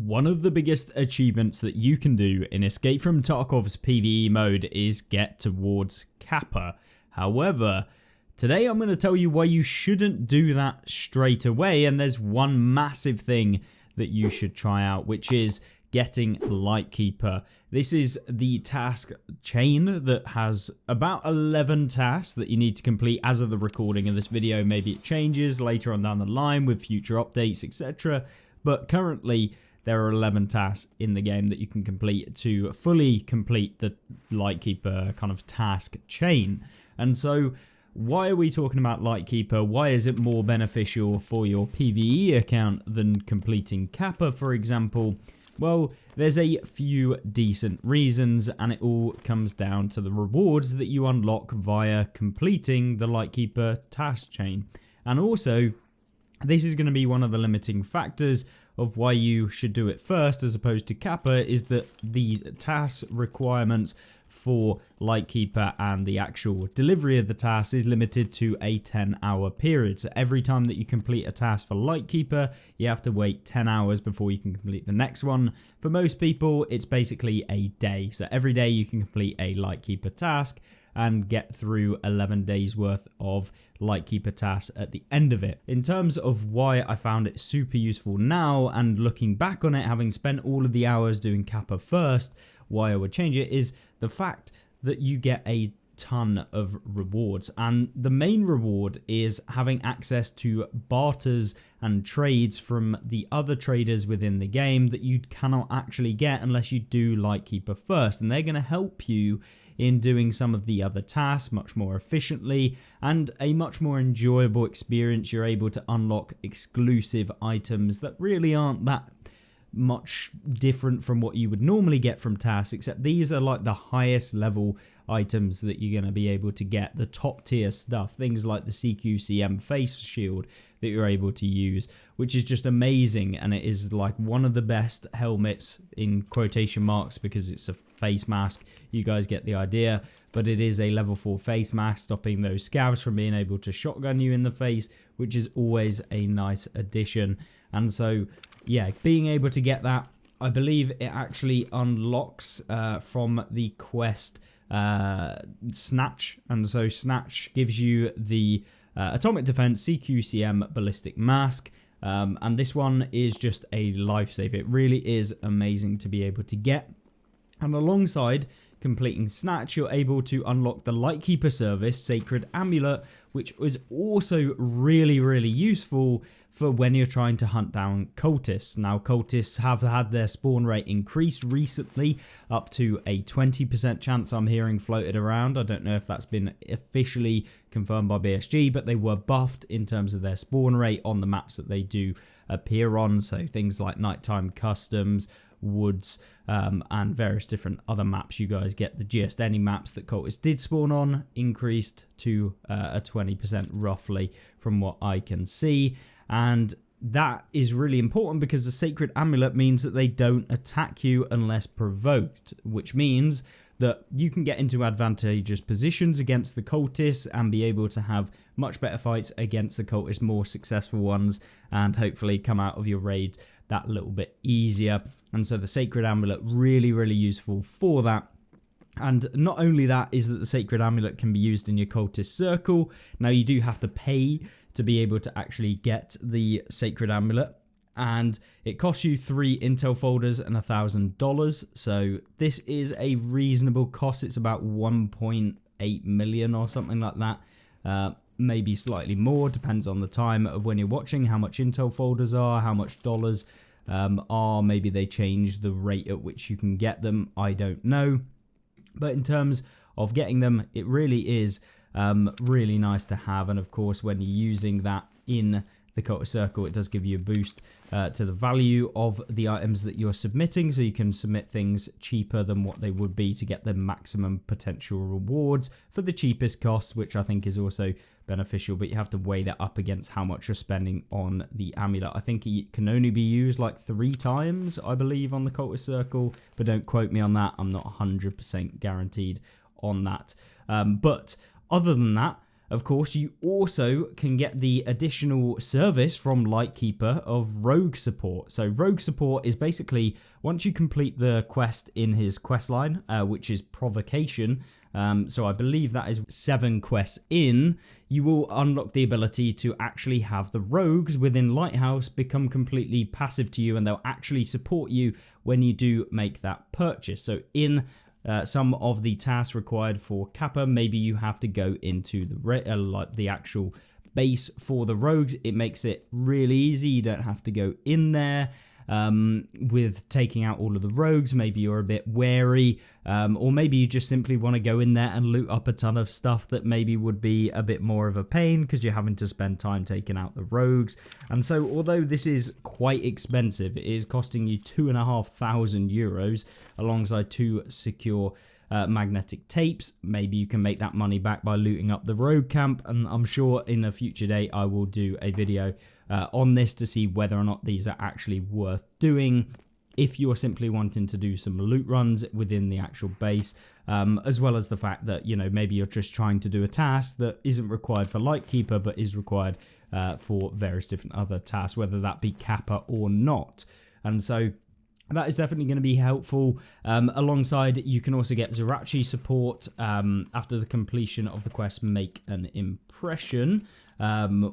One of the biggest achievements that you can do in Escape from Tarkov's PVE mode is get towards Kappa. However, today I'm going to tell you why you shouldn't do that straight away, and there's one massive thing that you should try out, which is getting Lightkeeper. This is the task chain that has about 11 tasks that you need to complete as of the recording of this video. Maybe it changes later on down the line with future updates, etc. But currently there are 11 tasks in the game that you can complete to fully complete the Lightkeeper kind of task chain. And so why are we talking about Lightkeeper? Why is it more beneficial for your PvE account than completing Kappa, for example? Well, there's a few decent reasons, and it all comes down to the rewards that you unlock via completing the Lightkeeper task chain. And also, this is going to be one of the limiting factors of why you should do it first as opposed to Kappa, is that the task requirements for Lightkeeper and the actual delivery of the task is limited to a 10-hour period. So every time that you complete a task for Lightkeeper, you have to wait 10 hours before you can complete the next one. For most people, it's basically a day. So every day you can complete a Lightkeeper task and get through 11 days worth of Lightkeeper tasks at the end of it. In terms of why I found it super useful now, and looking back on it, having spent all of the hours doing Kappa first, why I would change it is the fact that you get a ton of rewards, and the main reward is having access to barters and trades from the other traders within the game that you cannot actually get unless you do Lightkeeper first, and they're going to help you in doing some of the other tasks much more efficiently and a much more enjoyable experience. You're able to unlock exclusive items that really aren't that much different from what you would normally get from tasks, except these are like the highest level items that you're going to be able to get, the top tier stuff, things like the CQCM face shield that you're able to use, which is just amazing. And it is like one of the best helmets in quotation marks because it's a face mask. You guys get the idea, but it is a level 4 face mask, stopping those scavs from being able to shotgun you in the face, which is always a nice addition. And so yeah, being able to get that, I believe it actually unlocks from the quest Snatch. And so Snatch gives you the Atomic Defense CQCM Ballistic Mask. And this one is just a lifesaver. It really is amazing to be able to get. And alongside completing Snatch, you're able to unlock the Lightkeeper service, Sacred Amulet, which was also really useful for when you're trying to hunt down cultists. Now, cultists have had their spawn rate increased recently up to a 20% chance I'm hearing floated around. I don't know if that's been officially confirmed by BSG, but they were buffed in terms of their spawn rate on the maps that they do appear on. So things like Nighttime Customs, Woods, and various different other maps. You guys get the gist. Any maps that cultists did spawn on increased to a 20% roughly from what I can see, and that is really important because the Sacred Amulet means that they don't attack you unless provoked, which means that you can get into advantageous positions against the cultists and be able to have much better fights against the cultists, more successful ones, and hopefully come out of your raid that little bit easier. And so the Sacred Amulet really useful for that. And not only that is that the Sacred Amulet can be used in your cultist circle. Now you do have to pay to be able to actually get the Sacred Amulet, and it costs you 3 intel folders and $1,000. So this is a reasonable cost. It's about 1.8 million or something like that. Maybe slightly more, depends on the time of when you're watching, how much intel folders are, how much dollars are. Maybe they change the rate at which you can get them, I don't know. But in terms of getting them, it really is really nice to have. And of course, when you're using that in the cultist circle, it does give you a boost to the value of the items that you're submitting, so you can submit things cheaper than what they would be to get the maximum potential rewards for the cheapest cost, which I think is also beneficial. But you have to weigh that up against how much you're spending on the amulet. I think it can only be used like 3 times, I believe, on the cultist circle, but don't quote me on that. I'm not 100% guaranteed on that. But other than that, Of course, you also can get the additional service from Lightkeeper of Rogue Support. So Rogue Support is basically, once you complete the quest in his quest line, which is Provocation, so I believe that is 7 quests in, you will unlock the ability to actually have the rogues within Lighthouse become completely passive to you, and they'll actually support you when you do make that purchase. So in some of the tasks required for Kappa, maybe you have to go into the actual base for the rogues. It makes it really easy. You don't have to go in there with taking out all of the rogues. Maybe you're a bit wary, or maybe you just simply want to go in there and loot up a ton of stuff that maybe would be a bit more of a pain because you're having to spend time taking out the rogues. And so although this is quite expensive, it is costing you €2,500 alongside 2 secure magnetic tapes. Maybe you can make that money back by looting up the rogue camp, and I'm sure in a future day I will do a video on this to see whether or not these are actually worth doing if you're simply wanting to do some loot runs within the actual base, as well as the fact that, you know, maybe you're just trying to do a task that isn't required for Lightkeeper but is required for various different other tasks, whether that be Kappa or not. And so that is definitely going to be helpful. Alongside, you can also get Zryachiy support after the completion of the quest Make an Impression,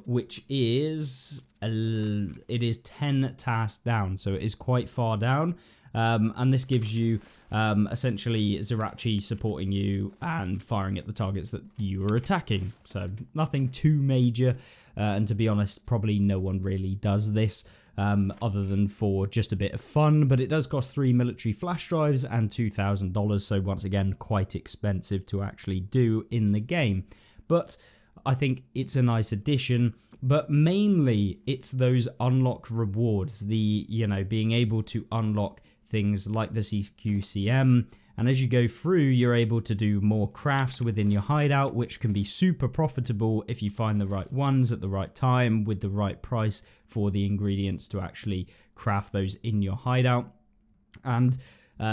which is it is 10 tasks down, so it is quite far down. And this gives you essentially Zryachiy supporting you and firing at the targets that you are attacking. So nothing too major, and to be honest, probably no one really does this. Other than for just a bit of fun, but it does cost 3 military flash drives and $2,000, so once again quite expensive to actually do in the game. But I think it's a nice addition, but mainly it's those unlock rewards, the, you know, being able to unlock things like the CQCM, and as you go through, you're able to do more crafts within your hideout, which can be super profitable if you find the right ones at the right time with the right price for the ingredients to actually craft those in your hideout. And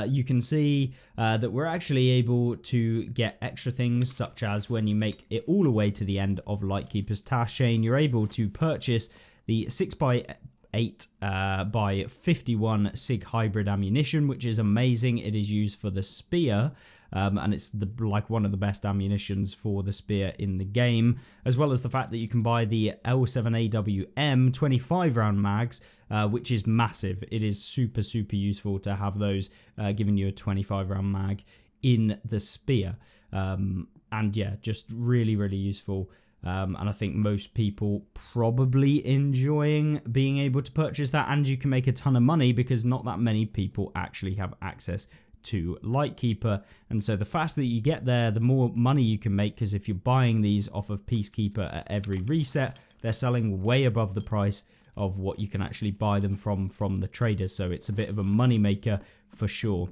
you can see that we're actually able to get extra things, such as when you make it all the way to the end of Lightkeeper's task chain, you're able to purchase the 6x8 by 51 SIG hybrid ammunition, which is amazing. It is used for the spear, and it's like one of the best ammunitions for the spear in the game, as well as the fact that you can buy the L7AWM 25 round mags, which is massive. It is super useful to have those, giving you a 25 round mag in the spear, and yeah, just really useful. And I think most people probably enjoying being able to purchase that, and you can make a ton of money because not that many people actually have access to Lightkeeper. And so the faster that you get there, the more money you can make, because if you're buying these off of Peacekeeper at every reset, they're selling way above the price of what you can actually buy them from the traders. So it's a bit of a money maker for sure.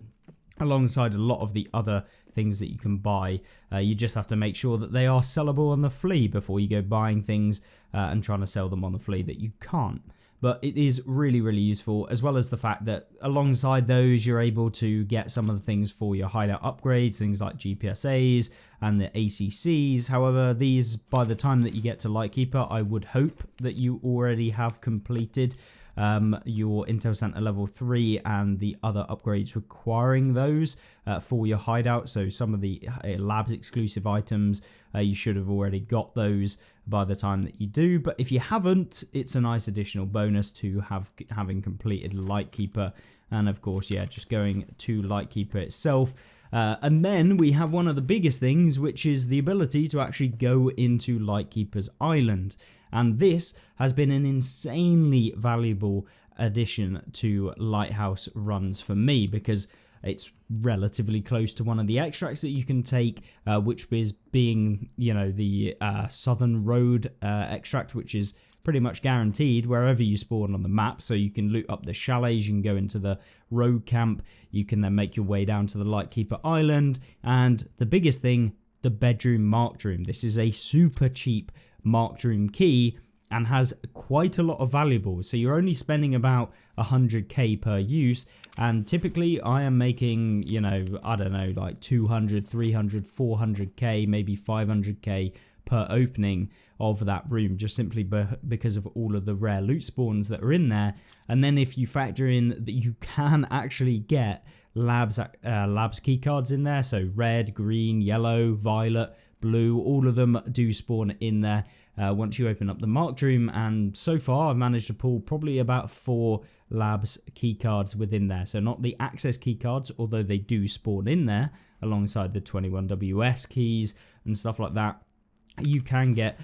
Alongside a lot of the other things that you can buy, you just have to make sure that they are sellable on the flea before you go buying things and trying to sell them on the flea that you can't. But it is really useful, as well as the fact that alongside those, you're able to get some of the things for your hideout upgrades, things like GPSAs and the ACCs. However, these, by the time that you get to Lightkeeper, I would hope that you already have completed your Intel Center level 3 and the other upgrades requiring those for your hideout. So some of the labs exclusive items, you should have already got those by the time that you do. But if you haven't, it's a nice additional bonus to having completed Lightkeeper. And of course, yeah, just going to Lightkeeper itself. And then we have one of the biggest things, which is the ability to actually go into Lightkeeper's Island. And this has been an insanely valuable addition to Lighthouse runs for me, because it's relatively close to one of the extracts that you can take, which is being, you know, the Southern Road extract, which is pretty much guaranteed wherever you spawn on the map. So you can loot up the chalets, you can go into the road camp, you can then make your way down to the Lightkeeper Island, and the biggest thing, the bedroom marked room. This is a super cheap marked room key and has quite a lot of valuables. So you're only spending about 100k per use, and typically I am making, you know, I don't know, like 200, 300, 400k, maybe 500k per opening of that room, just simply because of all of the rare loot spawns that are in there. And then if you factor in that you can actually get labs keycards in there, so red, green, yellow, violet, blue, all of them do spawn in there once you open up the marked room. And so far I've managed to pull probably about 4 labs keycards within there. So not the access keycards, although they do spawn in there alongside the 21WS keys and stuff like that. You can get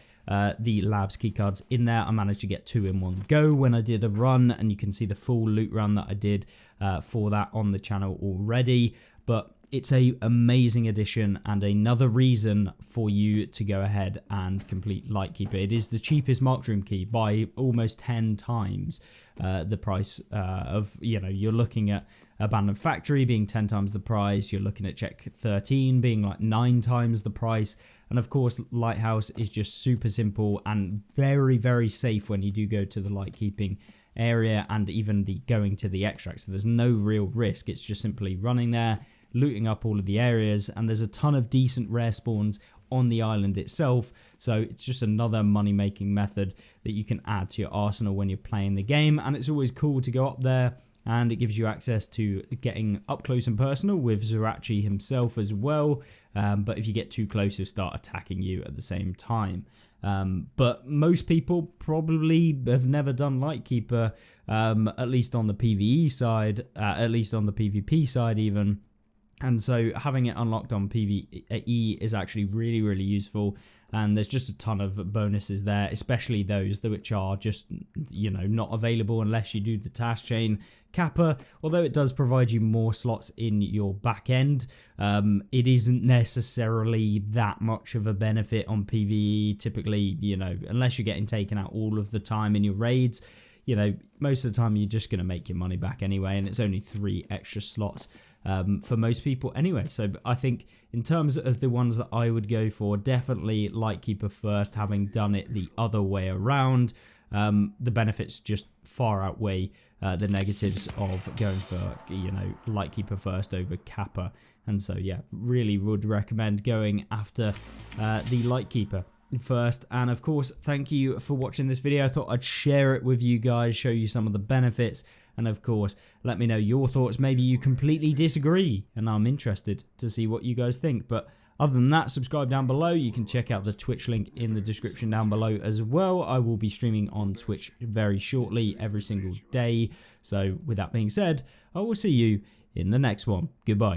the labs keycards in there. I managed to get 2 in one go when I did a run, and you can see the full loot run that I did for that on the channel already. But it's a amazing addition and another reason for you to go ahead and complete Lightkeeper. It is the cheapest marked room key by almost 10 times the price of, you're looking at Abandoned Factory being 10 times the price. You're looking at Check 13 being like 9 times the price. And of course, Lighthouse is just super simple and very, very safe when you do go to the lightkeeping area and even the going to the extract. So there's no real risk. It's just simply running there, looting up all of the areas, and there's a ton of decent rare spawns on the island itself. So it's just another money making method that you can add to your arsenal when you're playing the game. And it's always cool to go up there, and it gives you access to getting up close and personal with Zryachiy himself as well. But if you get too close, he'll start attacking you at the same time. But most people probably have never done Lightkeeper, at least on the PvE side, at least on the PvP side even. And so having it unlocked on PvE is actually really, really useful. And there's just a ton of bonuses there, especially those which are just, not available unless you do the task chain. Kappa, although it does provide you more slots in your back end, it isn't necessarily that much of a benefit on PvE. Typically, unless you're getting taken out all of the time in your raids, most of the time you're just going to make your money back anyway, and it's only 3 extra slots for most people anyway. So I think in terms of the ones that I would go for, definitely Lightkeeper first, having done it the other way around. The benefits just far outweigh the negatives of going for, Lightkeeper first over Kappa. And so, yeah, really would recommend going after the Lightkeeper first. And of course, thank you for watching this video. I thought I'd share it with you guys, show you some of the benefits, and of course let me know your thoughts. Maybe you completely disagree, and I'm interested to see what you guys think. But other than that, subscribe down below. You can check out the Twitch link in the description down below as well. I will be streaming on Twitch very shortly, every single day. So with that being said, I will see you in the next one. Goodbye.